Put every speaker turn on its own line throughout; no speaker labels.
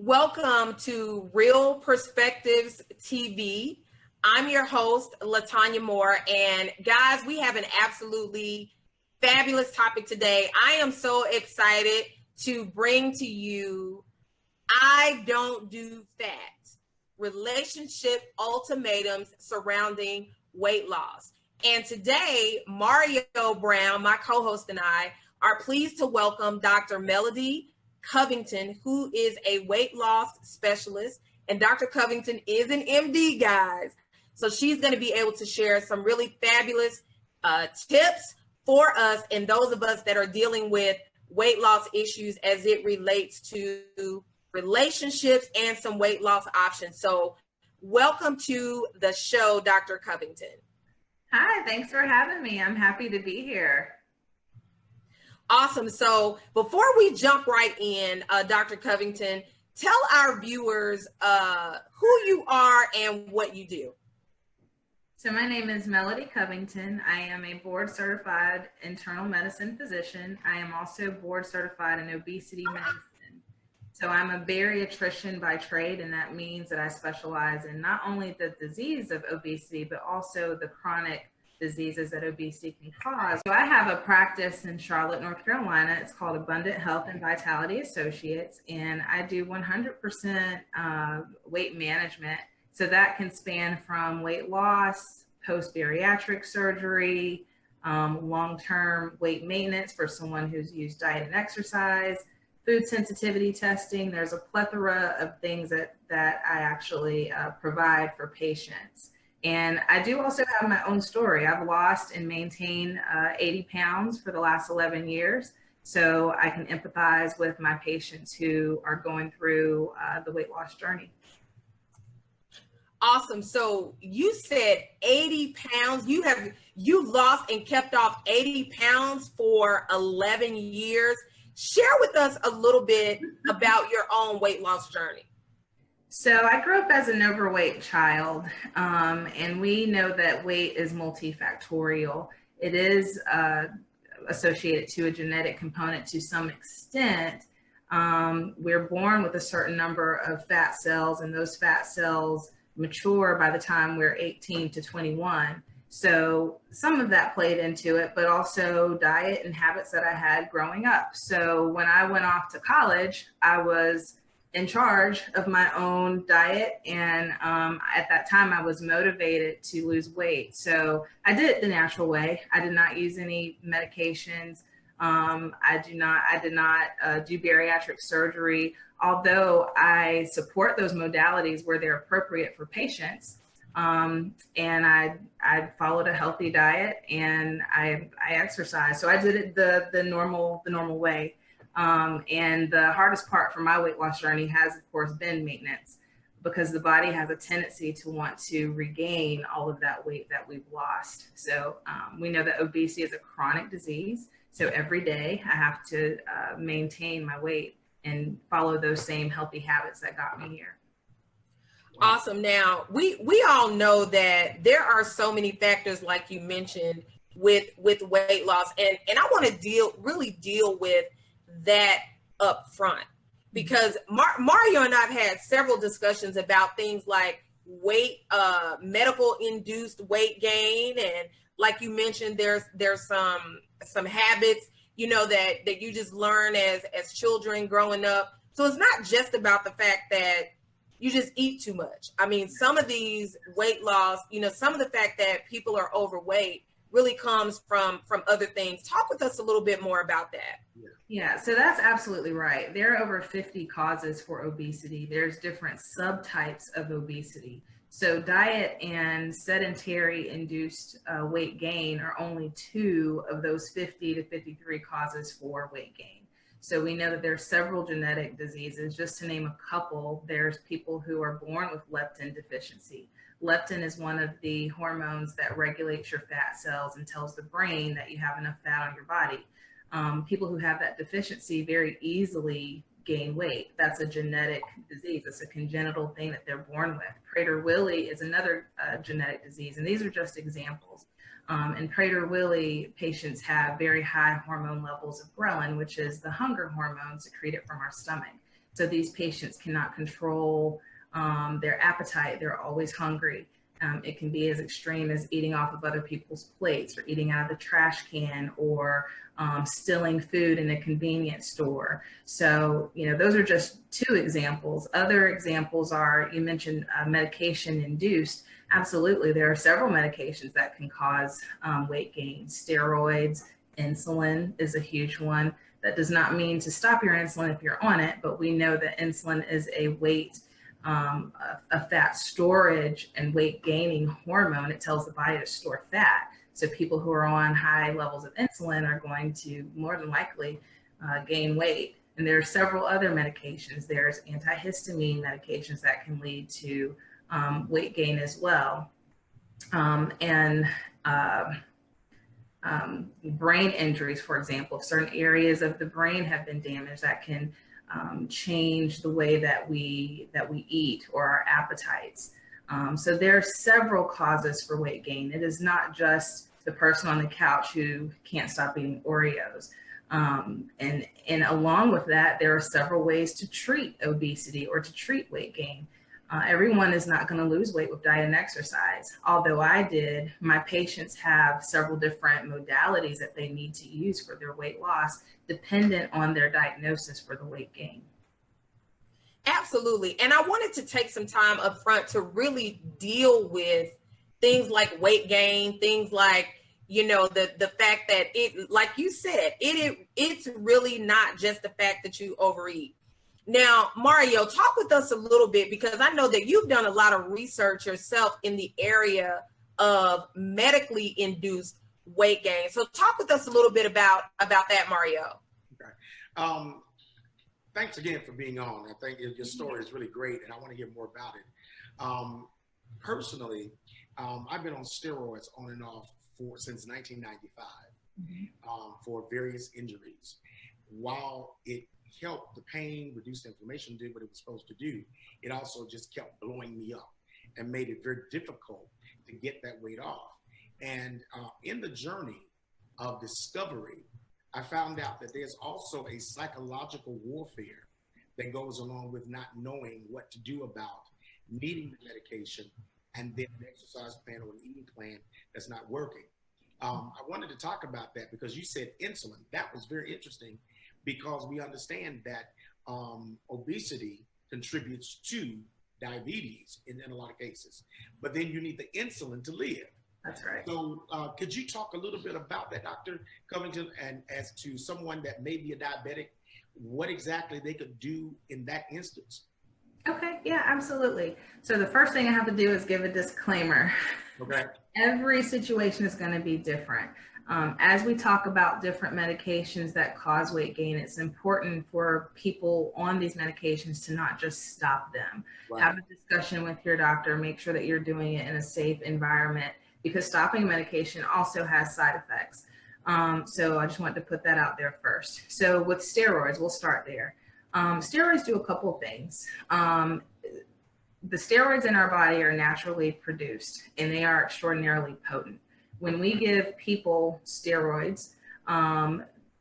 Welcome to Real Perspectives TV. I'm your host, Letoya Moore, and guys, we have an absolutely fabulous topic today. I am so excited to bring to you I Don't Do That, relationship ultimatums surrounding weight loss. And today, Mario Brown, my co-host, and I are pleased to welcome Dr. Melody Covington, who is a weight loss specialist. And Dr. Covington is an MD, guys. So she's going to be able to share some really fabulous tips for us and those of us that are dealing with weight loss issues as it relates to relationships and some weight loss options. So welcome to the show, Dr. Covington.
Hi, thanks for having me. I'm happy to be here.
Awesome. So before we jump right in, Dr. Covington, tell our viewers who you are and what you do.
So my name is Melody Covington. I am a board certified internal medicine physician. I am also board certified in obesity medicine. So I'm a bariatrician by trade, and that means that I specialize in not only the disease of obesity, but also the chronic diseases that obesity can cause. So I have a practice in Charlotte, North Carolina. It's called Abundant Health and Vitality Associates, and I do 100% weight management. So that can span from weight loss, post-bariatric surgery, long-term weight maintenance for someone who's used diet and exercise, food sensitivity testing. There's a plethora of things that I actually provide for patients. And I do also have my own story. I've lost and maintained 80 pounds for the last 11 years. So I can empathize with my patients who are going through the weight loss journey.
Awesome. So you said 80 pounds. You lost and kept off 80 pounds for 11 years. Share with us a little bit about your own weight loss journey.
So I grew up as an overweight child, and we know that weight is multifactorial. It is associated to a genetic component to some extent. We're born with a certain number of fat cells, and those fat cells mature by the time we're 18 to 21. So some of that played into it, but also diet and habits that I had growing up. So when I went off to college, I was in charge of my own diet. And at that time I was motivated to lose weight. So I did it the natural way. I did not use any medications. I did not do bariatric surgery, although I support those modalities where they're appropriate for patients. And I followed a healthy diet, and I exercised. So I did it the normal way. And the hardest part for my weight loss journey has, of course, been maintenance, because the body has a tendency to want to regain all of that weight that we've lost. So we know that obesity is a chronic disease. So every day I have to maintain my weight and follow those same healthy habits that got me here.
Awesome. Now, we all know that there are so many factors, like you mentioned, with weight loss. And I want to really deal with that up front, because Mario and I have had several discussions about things like medical induced weight gain. And like you mentioned, there's some habits, that you just learn as children growing up. So it's not just about the fact that you just eat too much. I mean, some of these weight loss, some of the fact that people are overweight really comes from other things. Talk with us a little bit more about that.
Yeah, so that's absolutely right. There are over 50 causes for obesity. There's different subtypes of obesity. So diet and sedentary induced weight gain are only 2 of those 50 to 53 causes for weight gain. So we know that there are several genetic diseases. Just to name a couple, there's people who are born with leptin deficiency. Leptin is one of the hormones that regulates your fat cells and tells the brain that you have enough fat on your body. People who have that deficiency very easily gain weight. That's a genetic disease. It's a congenital thing that they're born with. Prader-Willi is another genetic disease, and these are just examples. In Prader-Willi, patients have very high hormone levels of ghrelin, which is the hunger hormone secreted from our stomach. So these patients cannot control their appetite. They're always hungry. It can be as extreme as eating off of other people's plates, or eating out of the trash can, or stealing food in a convenience store. So, those are just two examples. Other examples are, you mentioned medication induced. Absolutely, there are several medications that can cause weight gain. Steroids, insulin is a huge one. That does not mean to stop your insulin if you're on it, but we know that insulin is a a fat storage and weight gaining hormone. It tells the body to store fat. So people who are on high levels of insulin are going to more than likely gain weight. And there are several other medications. There's antihistamine medications that can lead to weight gain as well. Brain injuries, for example, if certain areas of the brain have been damaged, that can change the way that we eat, or our appetites. So there are several causes for weight gain. It is not just the person on the couch who can't stop eating Oreos. And along with that, there are several ways to treat obesity or to treat weight gain. Everyone is not going to lose weight with diet and exercise. Although I did, my patients have several different modalities that they need to use for their weight loss, dependent on their diagnosis for the weight gain.
Absolutely. And I wanted to take some time up front to really deal with things like weight gain, things like, the fact that it, like you said, it's really not just the fact that you overeat. Now, Mario, talk with us a little bit, because I know that you've done a lot of research yourself in the area of medically induced weight gain. So talk with us a little bit about that, Mario.
Okay. Thanks again for being on. I think your story is really great, and I want to hear more about it. Personally, I've been on steroids on and off since 1995 for various injuries. While it helped the pain, reduce the inflammation, did what it was supposed to do, it also just kept blowing me up and made it very difficult to get that weight off. And in the journey of discovery, I found out that there's also a psychological warfare that goes along with not knowing what to do about needing the medication and then an exercise plan or an eating plan that's not working. I wanted to talk about that because you said insulin. That was very interesting, because we understand that obesity contributes to diabetes in a lot of cases, but then you need the insulin to live.
That's right.
So could you talk a little bit about that, Dr. Covington, and as to someone that may be a diabetic, what exactly they could do in that instance?
Okay, yeah, absolutely. So the first thing I have to do is give a disclaimer.
Okay.
Every situation is going to be different. As we talk about different medications that cause weight gain, it's important for people on these medications to not just stop them. Right. Have a discussion with your doctor, make sure that you're doing it in a safe environment, because stopping medication also has side effects. So I just wanted to put that out there first. So with steroids, we'll start there. Steroids do a couple of things. The steroids in our body are naturally produced, and they are extraordinarily potent. When we give people steroids,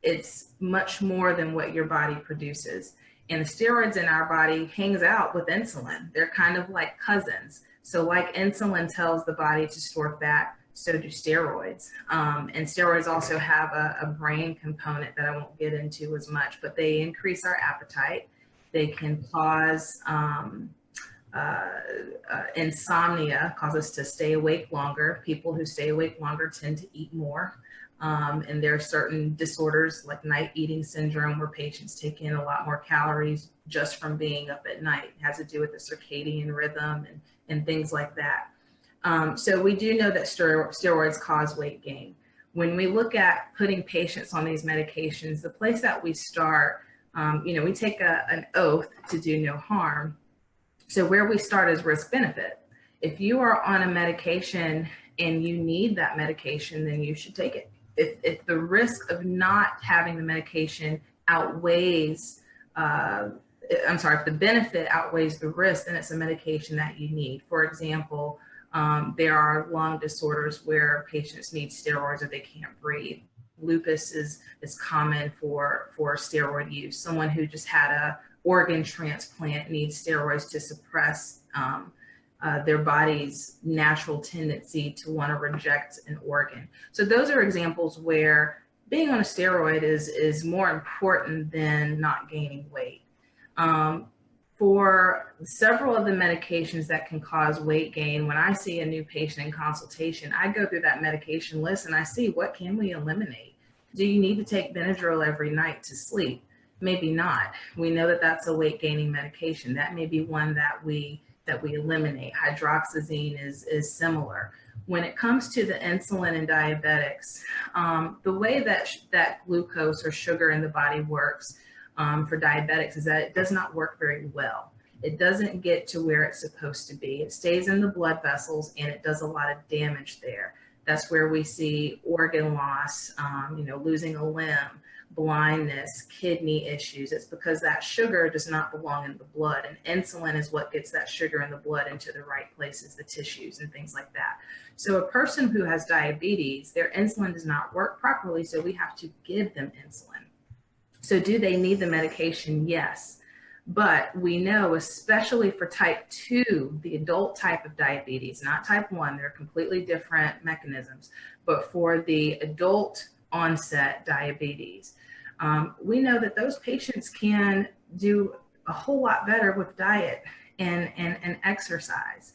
it's much more than what your body produces. And the steroids in our body hangs out with insulin. They're kind of like cousins. So like insulin tells the body to store fat, so do steroids. And steroids also have a brain component that I won't get into as much, but they increase our appetite. They can cause insomnia, cause us to stay awake longer. People who stay awake longer tend to eat more. And there are certain disorders like night eating syndrome where patients take in a lot more calories just from being up at night. It has to do with the circadian rhythm and things like that. So we do know that steroids cause weight gain. When we look at putting patients on these medications, the place that we start, we take an oath to do no harm. So where we start is risk benefit. If you are on a medication and you need that medication, then you should take it. If the risk of not having the medication outweighs, if the benefit outweighs the risk, then it's a medication that you need. For example, there are lung disorders where patients need steroids or they can't breathe. Lupus is common for steroid use. Someone who just had organ transplant needs steroids to suppress their body's natural tendency to want to reject an organ. So those are examples where being on a steroid is more important than not gaining weight. For several of the medications that can cause weight gain, when I see a new patient in consultation, I go through that medication list and I see, what can we eliminate? Do you need to take Benadryl every night to sleep? Maybe not. We know that that's a weight gaining medication. That may be one that we eliminate. Hydroxyzine is similar. When it comes to the insulin and diabetics, the way that glucose or sugar in the body works for diabetics is that it does not work very well. It doesn't get to where it's supposed to be. It stays in the blood vessels and it does a lot of damage there. That's where we see organ loss, losing a limb, blindness, kidney issues. It's because that sugar does not belong in the blood, and insulin is what gets that sugar in the blood into the right places, the tissues and things like that. So a person who has diabetes, their insulin does not work properly, so we have to give them insulin. So do they need the medication? Yes. But we know, especially for type 2, the adult type of diabetes, not type 1, they're completely different mechanisms, but for the adult onset diabetes, we know that those patients can do a whole lot better with diet and exercise,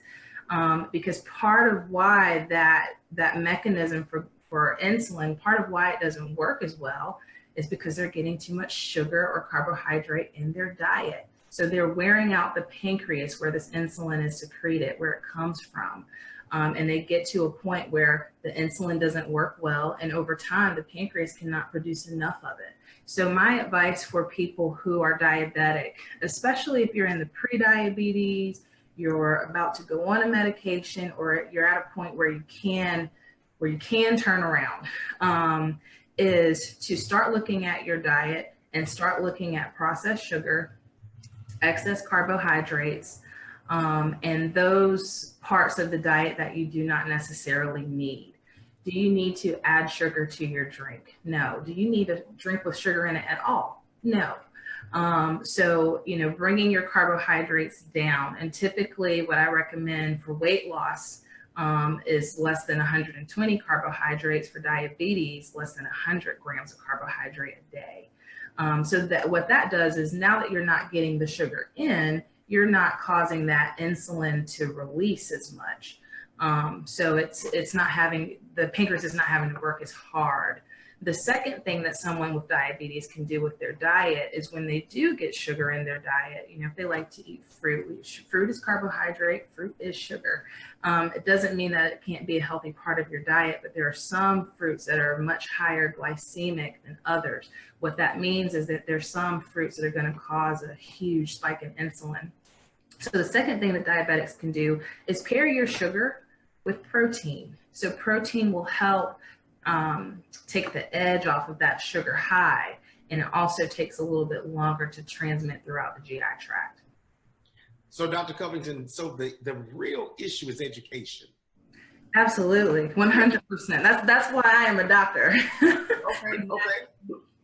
because part of why that mechanism for insulin, part of why it doesn't work as well is because they're getting too much sugar or carbohydrate in their diet. So they're wearing out the pancreas where this insulin is secreted, where it comes from. And they get to a point where the insulin doesn't work well, and over time the pancreas cannot produce enough of it. So my advice for people who are diabetic, especially if you're in the pre-diabetes, you're about to go on a medication, or you're at a point where you can turn around, is to start looking at your diet and start looking at processed sugar, excess carbohydrates, and those parts of the diet that you do not necessarily need. Do you need to add sugar to your drink? No. Do you need a drink with sugar in it at all? No. So, bringing your carbohydrates down, and typically what I recommend for weight loss is less than 120 carbohydrates. For diabetes, less than 100 grams of carbohydrate a day. So that what that does is, now that you're not getting the sugar in, you're not causing that insulin to release as much. So it's not having, the pancreas is not having to work as hard. The second thing that someone with diabetes can do with their diet is, when they do get sugar in their diet, if they like to eat fruit, fruit is carbohydrate, fruit is sugar. It doesn't mean that it can't be a healthy part of your diet, but there are some fruits that are much higher glycemic than others. What that means is that there's some fruits that are going to cause a huge spike in insulin. So the second thing that diabetics can do is pair your sugar with protein. So protein will help take the edge off of that sugar high, and it also takes a little bit longer to transmit throughout the GI tract.
So Dr. Covington, so the real issue is education.
Absolutely, 100%. That's why I am a doctor.
Okay.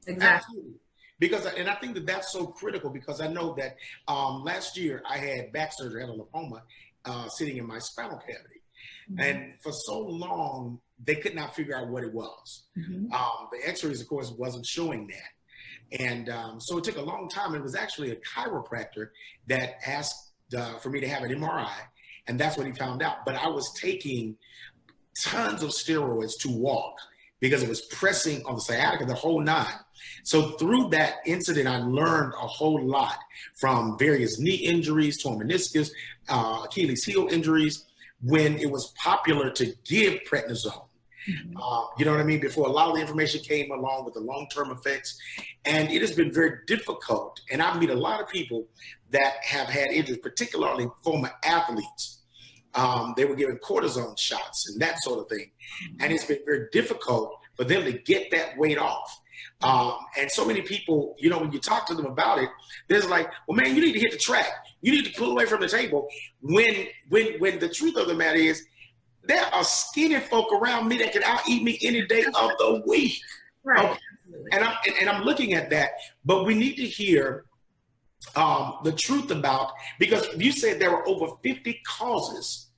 Exactly.
Absolutely. Because, and I think that's so critical, because I know that last year I had back surgery, I had a lipoma sitting in my spinal cavity. Mm-hmm. And for so long, they could not figure out what it was. Mm-hmm. The x-rays, of course, wasn't showing that. And so it took a long time. It was actually a chiropractor that asked for me to have an MRI, and that's what he found out. But I was taking tons of steroids to walk, because it was pressing on the sciatica, the whole nine. So through that incident, I learned a whole lot, from various knee injuries, torn meniscus, Achilles heel injuries, when it was popular to give prednisone. Mm-hmm. You know what I mean? Before a lot of the information came along with the long-term effects. And it has been very difficult. And I meet a lot of people that have had injuries, particularly former athletes. They were given cortisone shots and that sort of thing. And it's been very difficult for them to get that weight off. And so many people, when you talk to them about it, there's like, well, man, you need to hit the track. You need to pull away from the table. When the truth of the matter is, there are skinny folk around me that can out-eat me any day of the week.
Right.
Okay. And I'm looking at that, but we need to hear the truth about, because you said there were over 50 causes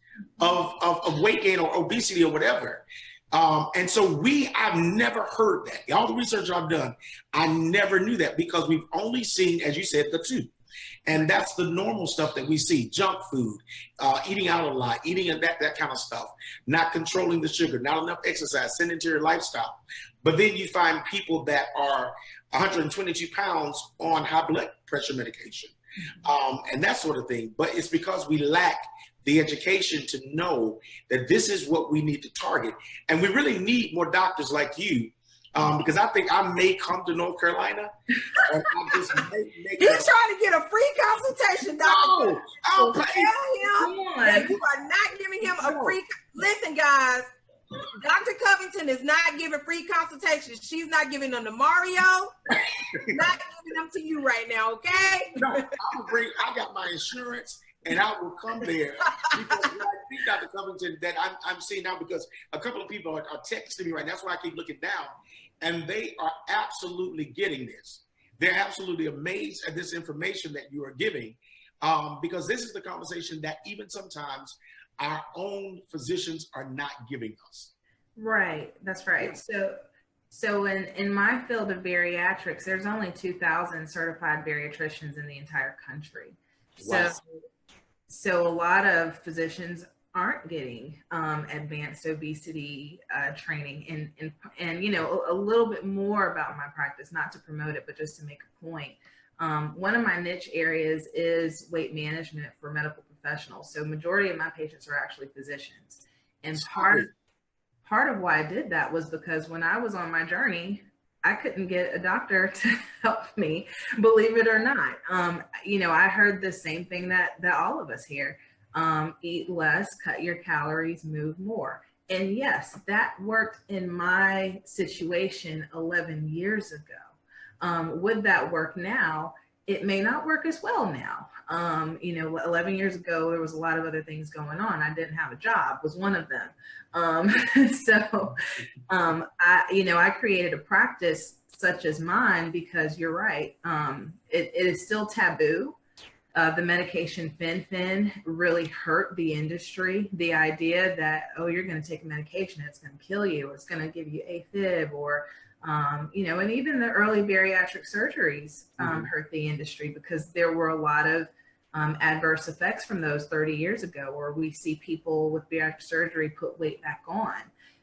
of weight gain or obesity or whatever. And so I've never heard that. All the research I've done, I never knew that, because we've only seen, as you said, the two. And that's the normal stuff that we see: junk food, eating out a lot, eating that kind of stuff, not controlling the sugar, not enough exercise, sedentary lifestyle. But then you find people that are 122 pounds on high blood pressure medication, and that sort of thing. But it's because we lack the education to know that this is what we need to target. And we really need more doctors like you, because I think I may come to North Carolina. And I just
He's trying to get a free consultation, doctor.
No, I'll pay.
Tell him that you are not giving him a free. Listen, guys, Dr. Covington is not giving free consultations. She's not giving them to Mario. Not giving them to you right now, okay?
No, I got my insurance, and I will come there, because I think, Dr. Covington, that I'm seeing now, because a couple of people are texting me right now. That's why I keep looking down, and they are absolutely getting this. They're absolutely amazed at this information that you are giving, because this is the conversation that even sometimes our own physicians are not giving us.
Right, that's right. So in my field of bariatrics, there's only 2,000 certified bariatricians in the entire country.
Wow.
So a lot of physicians aren't getting advanced obesity training, and you know, a little bit more about my practice, not to promote it, but just to make a point. One of my niche areas is weight management for medical professionals. So majority of my patients are actually physicians, and part of why I did that was because when I was on my journey, I couldn't get a doctor to help me, believe it or not. You know, I heard the same thing that all of us hear: eat less, cut your calories, move more. And yes, that worked in my situation 11 years ago. Would that work now? It may not work as well now. You know, 11 years ago, there was a lot of other things going on. I didn't have a job, was one of them. I created a practice such as mine because you're right. It is still taboo. The medication fen really hurt the industry. The idea that, oh, you're going to take a medication, it's going to kill you, or it's going to give you AFib, or you know, and even the early bariatric surgeries hurt the industry, because there were a lot of adverse effects from those 30 years ago, where we see people with bariatric surgery put weight back on.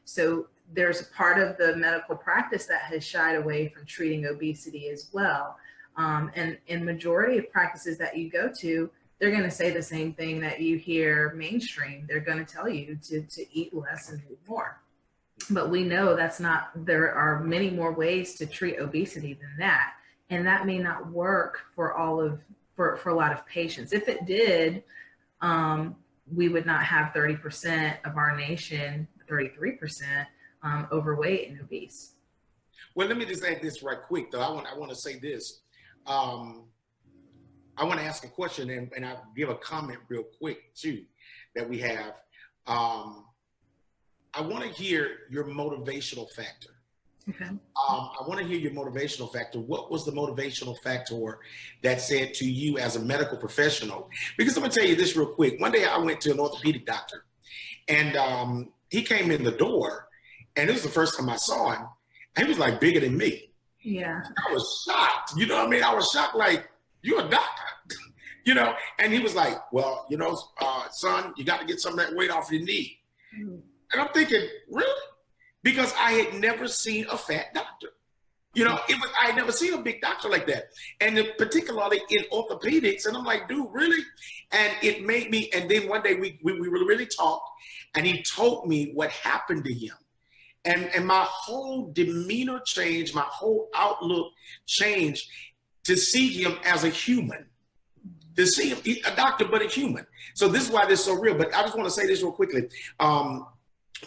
So there's a part of the medical practice that has shied away from treating obesity as well. And in majority of practices that you go to, they're going to say the same thing that you hear mainstream. They're going to tell you to eat less and move more. But we know that's not, there are many more ways to treat obesity than that. And that may not work for for a lot of patients. If it did, we would not have 30% of our nation, 33% overweight and obese.
Well, let me just add this right quick, though. I want to say this. I want to ask a question, and I'll give a comment real quick too that we have. I want to hear your motivational factor.
Okay.
I want to hear your motivational factor. What was the motivational factor that said to you as a medical professional? Because I'm going to tell you this real quick. One day I went to an orthopedic doctor, and he came in the door, and it was the first time I saw him. And he was like bigger than me.
Yeah.
I was shocked. You know what I mean? I was shocked, like, you're a doctor, you know? And he was like, well, you know, son, you got to get some of that weight off your knee. Mm. And I'm thinking, really? Because I had never seen a fat doctor. You know, I had never seen a big doctor like that. And particularly in orthopedics. And I'm like, dude, really? And it made me, and then one day we really talked, and he told me what happened to him. And my whole demeanor changed, my whole outlook changed to see him as a human. To see him, a doctor, but a human. So this is why this is so real. But I just want to say this real quickly.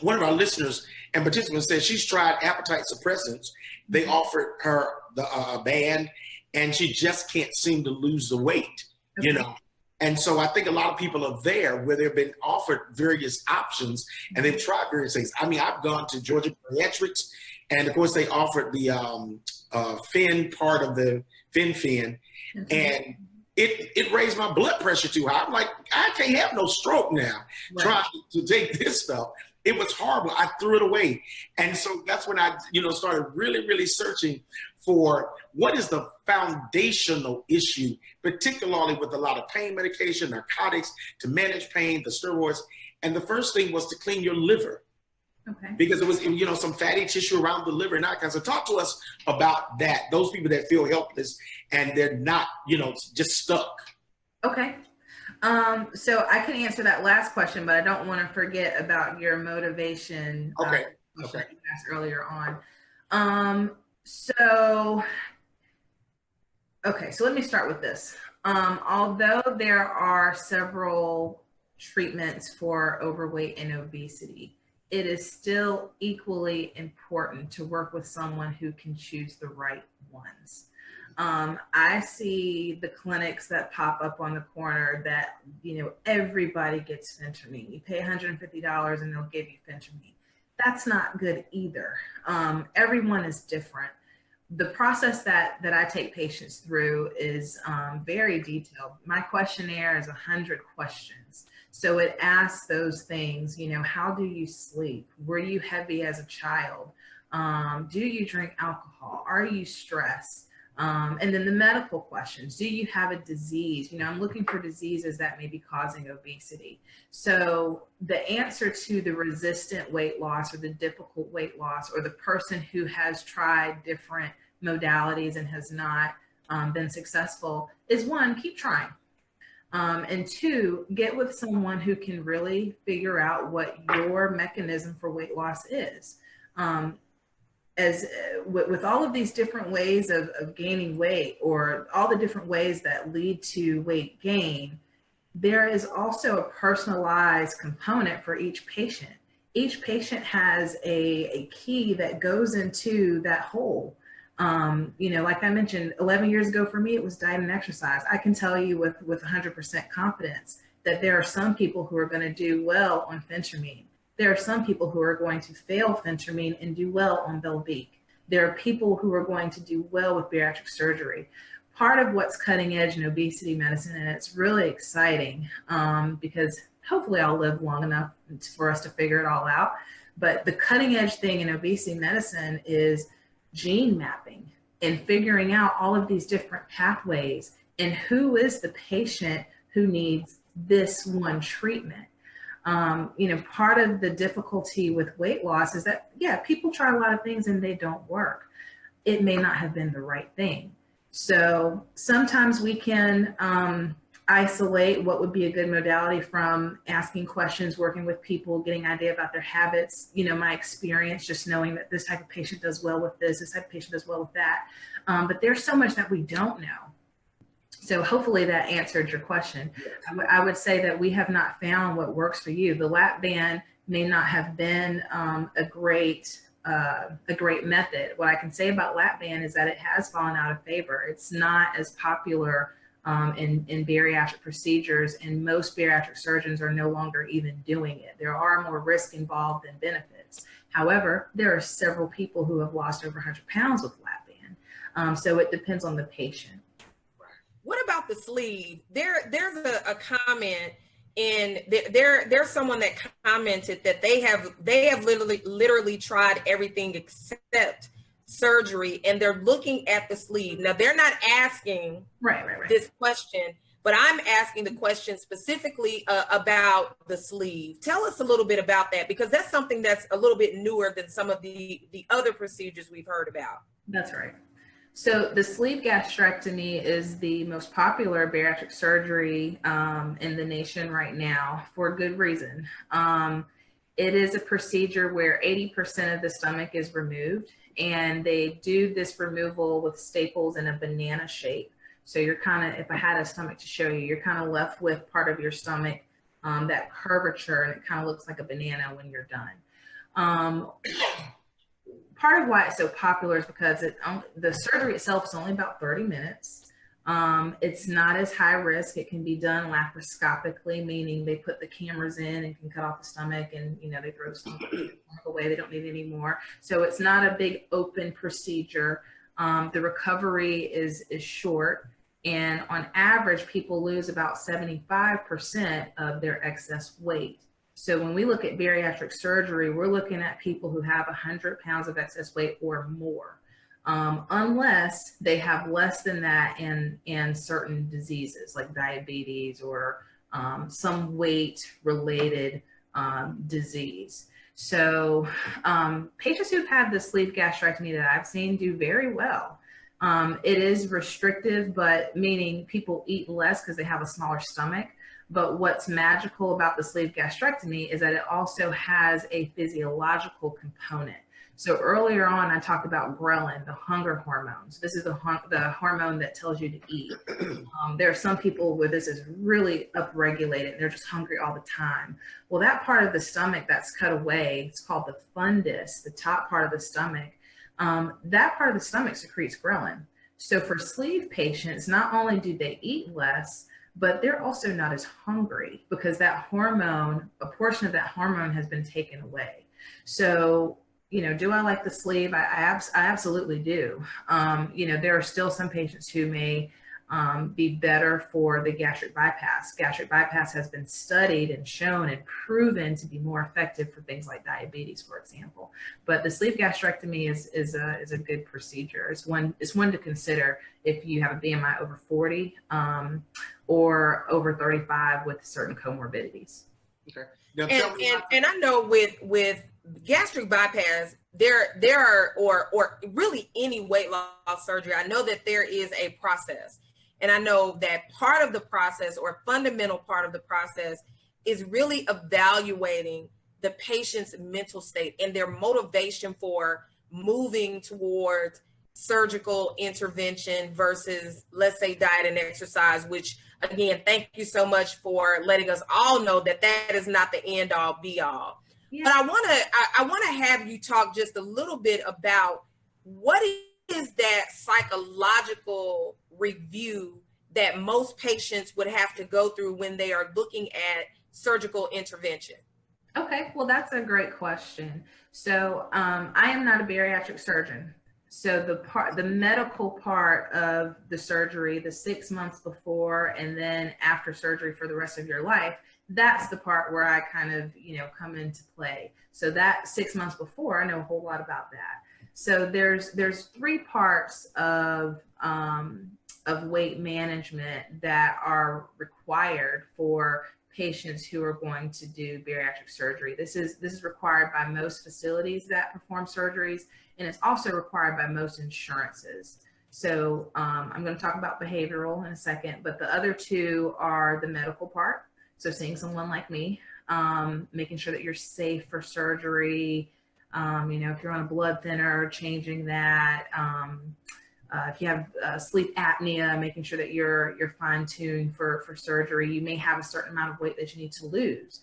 One of our listeners and participants said she's tried appetite suppressants. They offered her the band, and she just can't seem to lose the weight, you know. And so I think a lot of people are there where they've been offered various options, and they've tried various things. I mean, I've gone to Georgia Bariatrics, and of course they offered the fin part of the fin, and it raised my blood pressure too high. I'm like, I can't have no stroke now.
Right.
Trying to take this stuff. It was horrible. I threw it away. And so that's when I, started really, really searching for what is the foundational issue, particularly with a lot of pain medication, narcotics to manage pain, the steroids. And the first thing was to clean your liver.
Okay.
Because it was, some fatty tissue around the liver and that kind of stuff. So talk to us about that. Those people that feel helpless and they're not, just stuck.
Okay. So I can answer that last question, but I don't want to forget about your motivation.
Okay.
You asked earlier on. So let me start with this. Although there are several treatments for overweight and obesity, it is still equally important to work with someone who can choose the right ones. I see the clinics that pop up on the corner that, everybody gets phentermine. You pay $150 and they'll give you phentermine. That's not good either. Everyone is different. The process that I take patients through is very detailed. My questionnaire is 100 questions. So it asks those things, how do you sleep? Were you heavy as a child? Do you drink alcohol? Are you stressed? And then the medical questions. Do you have a disease? I'm looking for diseases that may be causing obesity. So the answer to the resistant weight loss or the difficult weight loss, or the person who has tried different modalities and has not been successful, is one, keep trying. And two, get with someone who can really figure out what your mechanism for weight loss is. With all of these different ways of gaining weight, or all the different ways that lead to weight gain, there is also a personalized component for each patient. Each patient has a key that goes into that hole. Like I mentioned, 11 years ago for me, it was diet and exercise. I can tell you with 100% confidence that there are some people who are going to do well on phentermine. There are some people who are going to fail phentermine and do well on Belviq. There are people who are going to do well with bariatric surgery. Part of what's cutting edge in obesity medicine, and it's really exciting because hopefully I'll live long enough for us to figure it all out. But the cutting edge thing in obesity medicine is gene mapping and figuring out all of these different pathways and who is the patient who needs this one treatment. Part of the difficulty with weight loss is that, people try a lot of things and they don't work. It may not have been the right thing. So sometimes we can isolate what would be a good modality from asking questions, working with people, getting an idea about their habits, my experience, just knowing that this type of patient does well with this type of patient does well with that. But there's so much that we don't know. So hopefully that answered your question. I would say that we have not found what works for you. The lap band may not have been a great method. What I can say about lap band is that it has fallen out of favor. It's not as popular in bariatric procedures, and most bariatric surgeons are no longer even doing it. There are more risk involved than benefits. However, there are several people who have lost over 100 pounds with lap band. So it depends on the patient.
What about the sleeve? There's a comment there's someone that commented that they have literally tried everything except surgery, and they're looking at the sleeve. Now they're not asking
right.
this question, but I'm asking the question specifically about the sleeve. Tell us a little bit about that, because that's something that's a little bit newer than some of the other procedures we've heard about.
That's right. So the sleeve gastrectomy is the most popular bariatric surgery in the nation right now, for good reason. It is a procedure where 80% of the stomach is removed, and they do this removal with staples in a banana shape. So you're kind of, if I had a stomach to show you, you're kind of left with part of your stomach, that curvature, and it kind of looks like a banana when you're done. Part of why it's so popular is because the surgery itself is only about 30 minutes. It's not as high risk. It can be done laparoscopically, meaning they put the cameras in and can cut off the stomach, and they throw the stomach away. They don't need it anymore. So it's not a big open procedure. The recovery is short. And on average, people lose about 75% of their excess weight. So when we look at bariatric surgery, we're looking at people who have 100 pounds of excess weight or more, unless they have less than that in certain diseases like diabetes or some weight-related disease. So patients who've had the sleeve gastrectomy that I've seen do very well. It is restrictive, but meaning people eat less because they have a smaller stomach. But what's magical about the sleeve gastrectomy is that it also has a physiological component. So earlier on, I talked about ghrelin, the hunger hormones. This is the hormone that tells you to eat. There are some people where this is really upregulated. They're just hungry all the time. Well, that part of the stomach that's cut away, it's called the fundus, the top part of the stomach. That part of the stomach secretes ghrelin. So for sleeve patients, not only do they eat less, but they're also not as hungry because that hormone, a portion of that hormone has been taken away. So, you know, do I like the sleeve? I absolutely do. You know, there are still some patients who may be better for the gastric bypass. Gastric bypass has been studied and shown and proven to be more effective for things like diabetes, for example. But the sleeve gastrectomy is a good procedure. It's one to consider if you have a BMI over 40 or over 35 with certain comorbidities.
Okay.
And I know with gastric bypass, there are or really any weight loss surgery, I know that there is a process. And I know that part of the process or fundamental part of the process is really evaluating the patient's mental state and their motivation for moving towards surgical intervention versus, let's say, diet and exercise, which again, thank you so much for letting us all know that that is not the end all be all. Yeah. But I want to have you talk just a little bit about what is that psychological review that most patients would have to go through when they are looking at surgical intervention?
Okay, well, that's a great question. So I am not a bariatric surgeon. So the medical part of the surgery, the 6 months before and then after surgery for the rest of your life, that's the part where I kind of, you know, come into play. So that 6 months before, I know a whole lot about that. So there's 3 parts of weight management that are required for patients who are going to do bariatric surgery. This is required by most facilities that perform surgeries, and it's also required by most insurances. So I'm going to talk about behavioral in a second, but the other 2 are the medical part. So seeing someone like me, making sure that you're safe for surgery. You know, if you're on a blood thinner, changing that. If you have sleep apnea, making sure that you're fine-tuned for surgery. You may have a certain amount of weight that you need to lose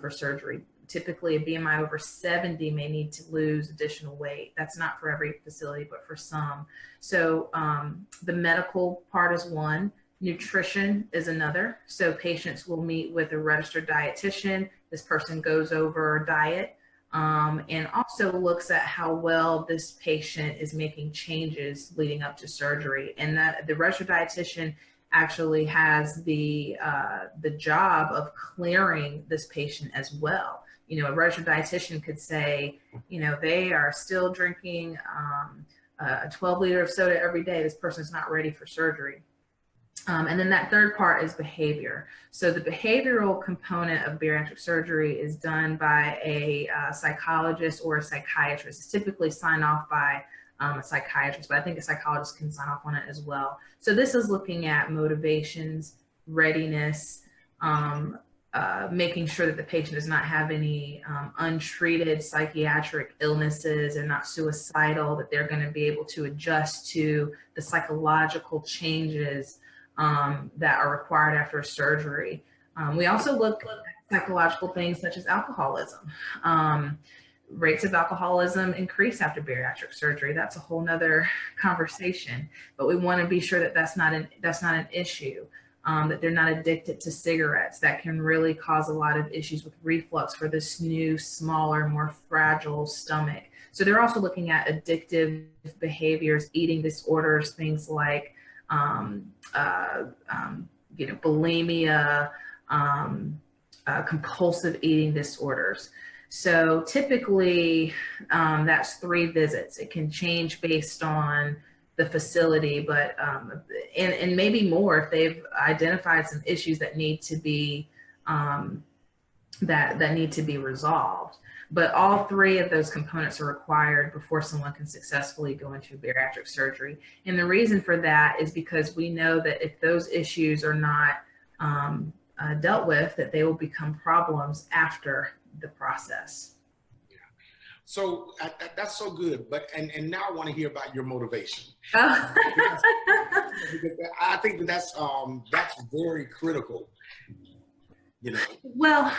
for surgery. Typically, a BMI over 70 may need to lose additional weight. That's not for every facility, but for some. So the medical part is one. Nutrition is another. So patients will meet with a registered dietitian. This person goes over diet. And also looks at how well this patient is making changes leading up to surgery. And that the registered dietitian actually has the job of clearing this patient as well. You know, a registered dietitian could say, you know, they are still drinking a 12 liter of soda every day. This person's not ready for surgery. And then that third part is behavior. So the behavioral component of bariatric surgery is done by a psychologist or a psychiatrist. It's typically signed off by a psychiatrist, but I think a psychologist can sign off on it as well. So this is looking at motivations, readiness, making sure that the patient does not have any untreated psychiatric illnesses and not suicidal, that they're going to be able to adjust to the psychological changes that are required after surgery. We also look at psychological things such as alcoholism. Rates of alcoholism increase after bariatric surgery. That's a whole nother conversation, but we want to be sure that that's not an issue, that they're not addicted to cigarettes. That can really cause a lot of issues with reflux for this new, smaller, more fragile stomach. So they're also looking at addictive behaviors, eating disorders, things like bulimia, compulsive eating disorders. So typically that's 3 visits. It can change based on the facility, but and maybe more if they've identified some issues that need to be that need to be resolved. But all 3 of those components are required before someone can successfully go into bariatric surgery. And the reason for that is because we know that if those issues are not dealt with, that they will become problems after the process.
Yeah. So that's so good. But and now I want to hear about your motivation.
Oh.
Because I think that's very critical.
Well,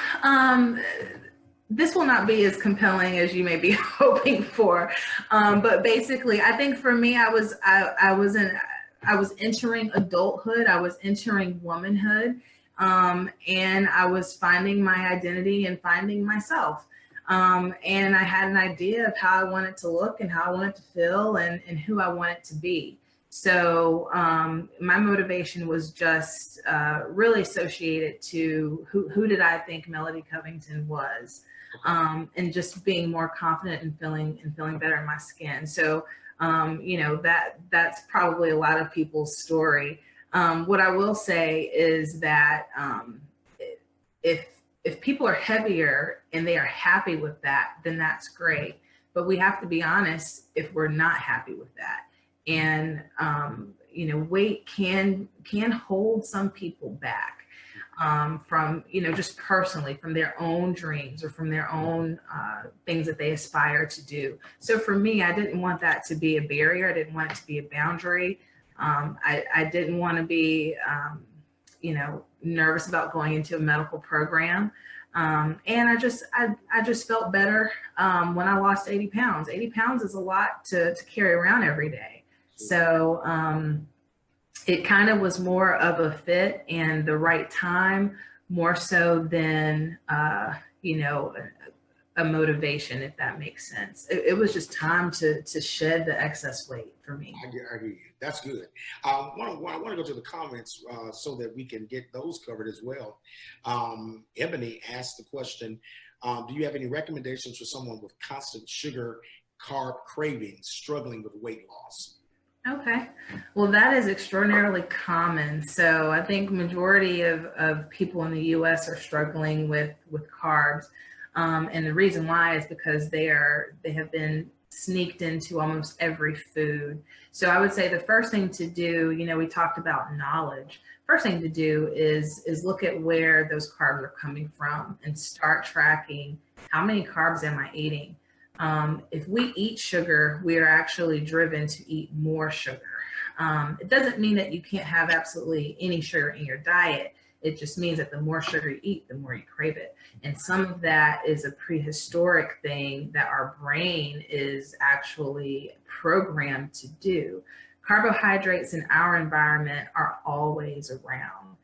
this will not be as compelling as you may be hoping for, but basically, I think for me, I was entering adulthood, I was entering womanhood, and I was finding my identity and finding myself. And I had an idea of how I wanted to look and how I wanted to feel and who I wanted to be. So my motivation was just really associated to who did I think Melody Covington was, and just being more confident and feeling better in my skin. So that's probably a lot of people's story. What I will say is that if people are heavier and they are happy with that, then that's great. But we have to be honest if we're not happy with that. And, weight can hold some people back from, just personally from their own dreams or from their own things that they aspire to do. So for me, I didn't want that to be a barrier. I didn't want it to be a boundary. I didn't want to be, nervous about going into a medical program. And I just felt better when I lost 80 pounds. 80 pounds is a lot to carry around every day. So it kind of was more of a fit and the right time, more so than, a motivation, if that makes sense. It was just time to shed the excess weight for me.
I hear you. That's good. I want to go to the comments so that we can get those covered as well. Ebony asked the question, do you have any recommendations for someone with constant sugar, carb cravings, struggling with weight loss?
Okay. Well, that is extraordinarily common. So I think majority of people in the US are struggling with carbs. And the reason why is because they have been sneaked into almost every food. So I would say the first thing to do, we talked about knowledge. First thing to do is look at where those carbs are coming from and start tracking how many carbs am I eating. If we eat sugar, we are actually driven to eat more sugar. It doesn't mean that you can't have absolutely any sugar in your diet. It just means that the more sugar you eat, the more you crave it. And some of that is a prehistoric thing that our brain is actually programmed to do. Carbohydrates in our environment are always around.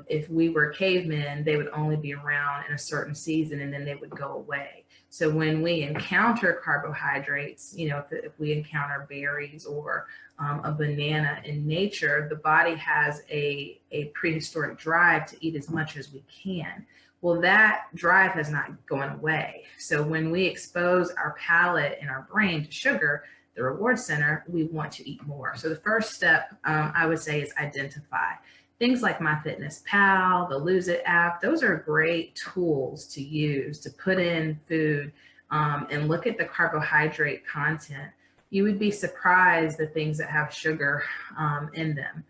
If we were cavemen, they would only be around in a certain season and then they would go away. So when we encounter carbohydrates, if we encounter berries or a banana in nature, the body has a prehistoric drive to eat as much as we can. Well, that drive has not gone away. So when we expose our palate and our brain to sugar, the reward center, we want to eat more. So the first step, I would say, is identify. Things like MyFitnessPal, the Lose It app, those are great tools to use to put in food and look at the carbohydrate content. You would be surprised the things that have sugar in them.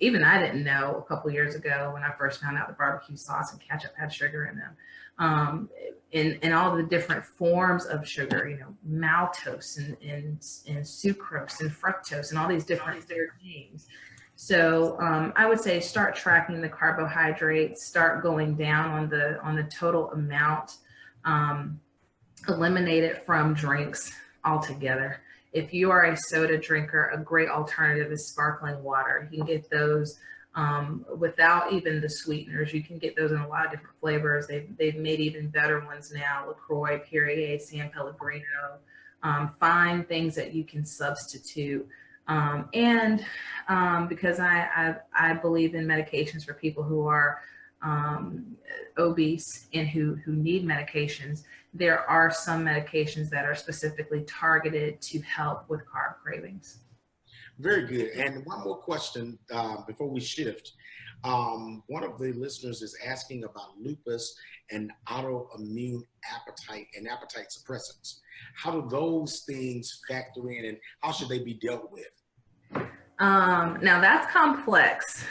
Even I didn't know a couple years ago when I first found out the barbecue sauce and ketchup had sugar in them. And all the different forms of sugar, maltose and sucrose and fructose and all these different names. So I would say start tracking the carbohydrates, start going down on the total amount, eliminate it from drinks altogether. If you are a soda drinker, a great alternative is sparkling water. You can get those without even the sweeteners. You can get those in a lot of different flavors. They've made even better ones now, LaCroix, Perrier, San Pellegrino. Find things that you can substitute. Because I believe in medications for people who are obese and who need medications, there are some medications that are specifically targeted to help with carb cravings.
Very good. And one more question before we shift. One of the listeners is asking about lupus and autoimmune appetite and appetite suppressants. How do those things factor in, and how should they be dealt with?
Now that's complex.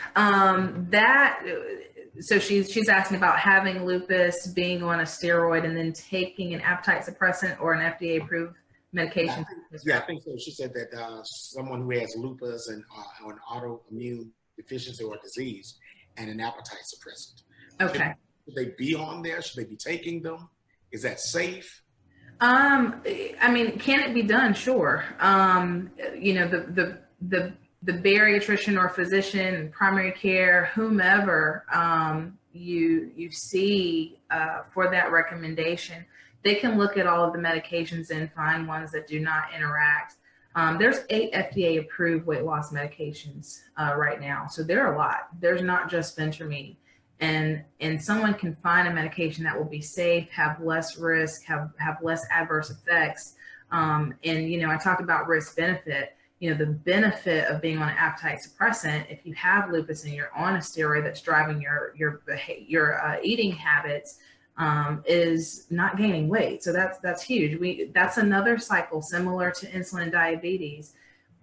So she's asking about having lupus, being on a steroid, and then taking an appetite suppressant or an FDA approved medication.
Yeah, I think so. She said that someone who has lupus and an autoimmune deficiency or disease and an appetite suppressant.
Okay.
Should they be on there? Should they be taking them? Is that safe?
I mean, can it be done? Sure. You know, the bariatrician or physician, primary care, whomever you see for that recommendation, they can look at all of the medications and find ones that do not interact. There's 8 FDA approved weight loss medications right now. So there are a lot. There's not just Phentermine. And someone can find a medication that will be safe, have less risk, have less adverse effects. And, you know, I talked about risk benefit. You know, the benefit of being on an appetite suppressant, if you have lupus and you're on a steroid that's driving your eating habits, is not gaining weight. So that's huge. That's another cycle similar to insulin and diabetes.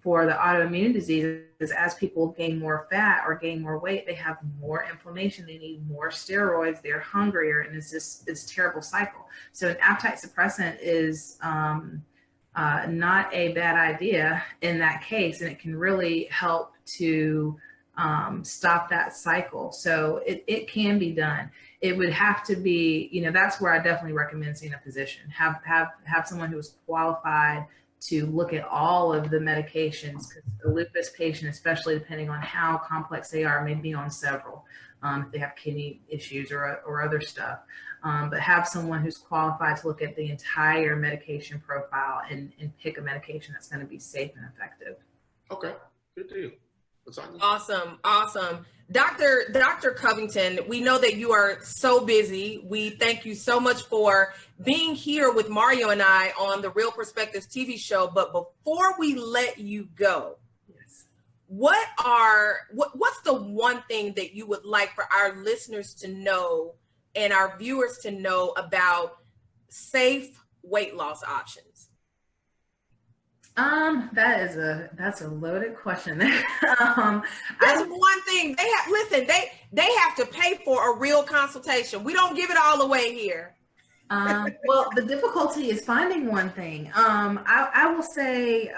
For the autoimmune diseases, as people gain more fat or gain more weight, they have more inflammation, they need more steroids, they're hungrier, and it's just this terrible cycle. So an appetite suppressant is not a bad idea in that case, and it can really help to stop that cycle. So it can be done. It would have to be, you know, that's where I definitely recommend seeing a physician. Have someone who is qualified to look at all of the medications, because the lupus patient, especially depending on how complex they are, may be on several if they have kidney issues or other stuff. But have someone who's qualified to look at the entire medication profile and pick a medication that's going to be safe and effective.
Okay, good deal.
Awesome. Dr. Covington, we know that you are so busy. We thank you so much for being here with Mario and I on the Real Perspectives TV show. But before we let you go,
Yes.
what's the one thing that you would like for our listeners to know and our viewers to know about safe weight loss options?
That's a loaded question.
That's one thing. They have to pay for a real consultation. We don't give it all away here.
Well, the difficulty is finding one thing. I will say,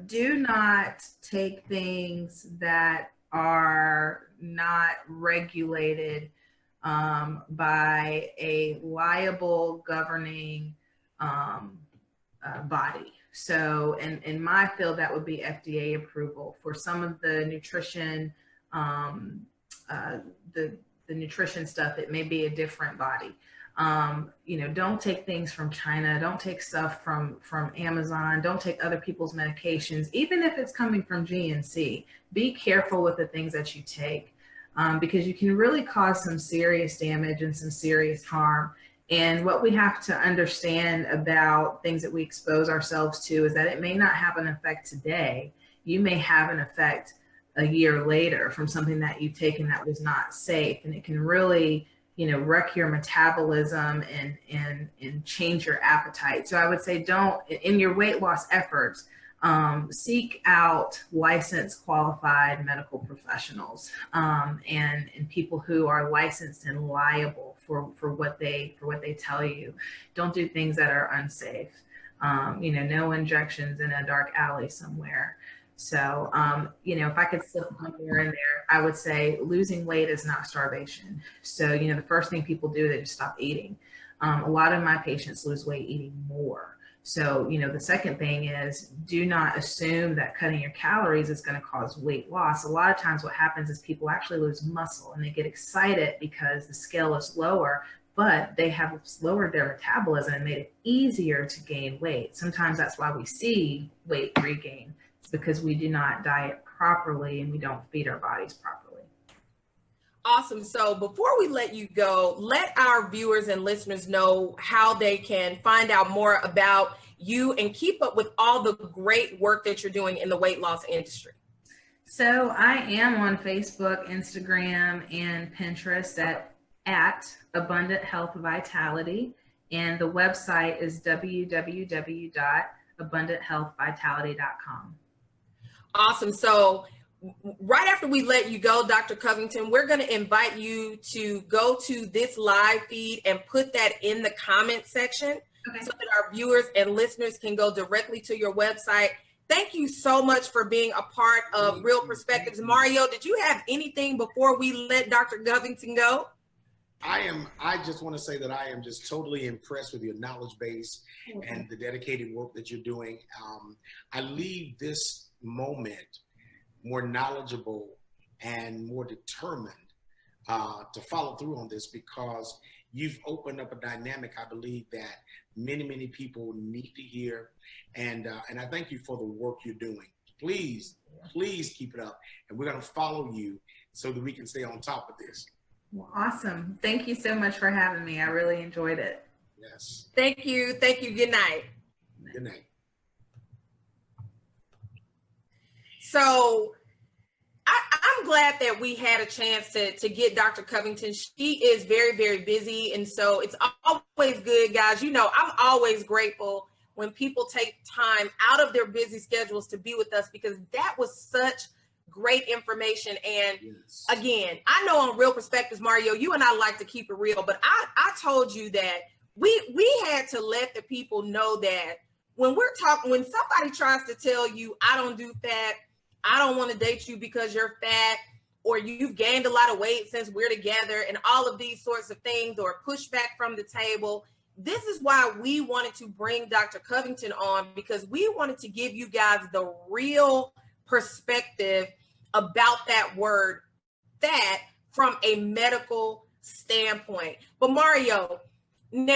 do not take things that are not regulated by a liable governing body. So in my field, that would be FDA approval. For some of the nutrition, the nutrition stuff, it may be a different body. You know, don't take things from China. Don't take stuff from Amazon. Don't take other people's medications, even if it's coming from GNC. Be careful with the things that you take, because you can really cause some serious damage and some serious harm. And what we have to understand about things that we expose ourselves to is that it may not have an effect today. You may have an effect a year later from something that you've taken that was not safe. And it can really, you know, wreck your metabolism and change your appetite. So I would say don't, in your weight loss efforts, seek out licensed, qualified medical professionals and people who are licensed and liable for what they tell you. Don't do things that are unsafe. You know, no injections in a dark alley somewhere. So, you know, if I could slip one more in there, I would say losing weight is not starvation. So, you know, the first thing people do, they just stop eating. A lot of my patients lose weight eating more. So, you know, the second thing is do not assume that cutting your calories is going to cause weight loss. A lot of times what happens is people actually lose muscle and they get excited because the scale is lower, but they have lowered their metabolism and made it easier to gain weight. Sometimes that's why we see weight regain. because we do not diet properly and we don't feed our bodies properly.
Awesome. So before we let you go, let our viewers and listeners know how they can find out more about you and keep up with all the great work that you're doing in the weight loss industry.
So I am on Facebook, Instagram, and Pinterest at Abundant Health Vitality. And the website is www.abundanthealthvitality.com.
Awesome. So right after we let you go, Dr. Covington, we're going to invite you to go to this live feed and put that in the comment section, okay, so that our viewers and listeners can go directly to your website. Thank you so much for being a part of Real Perspectives. Mario, did you have anything before we let Dr. Covington go?
I just want to say that I am just totally impressed with your knowledge base and the dedicated work that you're doing. I leave this moment more knowledgeable and more determined to follow through on this, because you've opened up a dynamic, I believe, that many people need to hear. And I thank you for the work you're doing. Please keep it up. And we're going to follow you so that we can stay on top of this.
Well, awesome. Thank you so much for having me. I really enjoyed it.
Yes.
Thank you. Thank you. Good night.
Good night.
So I'm glad that we had a chance to get Dr. Covington. She is very busy. And so it's always good, guys. You know, I'm always grateful when people take time out of their busy schedules to be with us, because that was such great information. And yes, again, I know on Real Perspectives, Mario, you and I like to keep it real, but I told you that we had to let the people know that when somebody tries to tell you, I don't do fat, I don't want to date you because you're fat, or you've gained a lot of weight since we're together, and all of these sorts of things, or pushback from the table. This is why we wanted to bring Dr. Covington on, because we wanted to give you guys the real perspective about that word fat from a medical standpoint. But Mario, now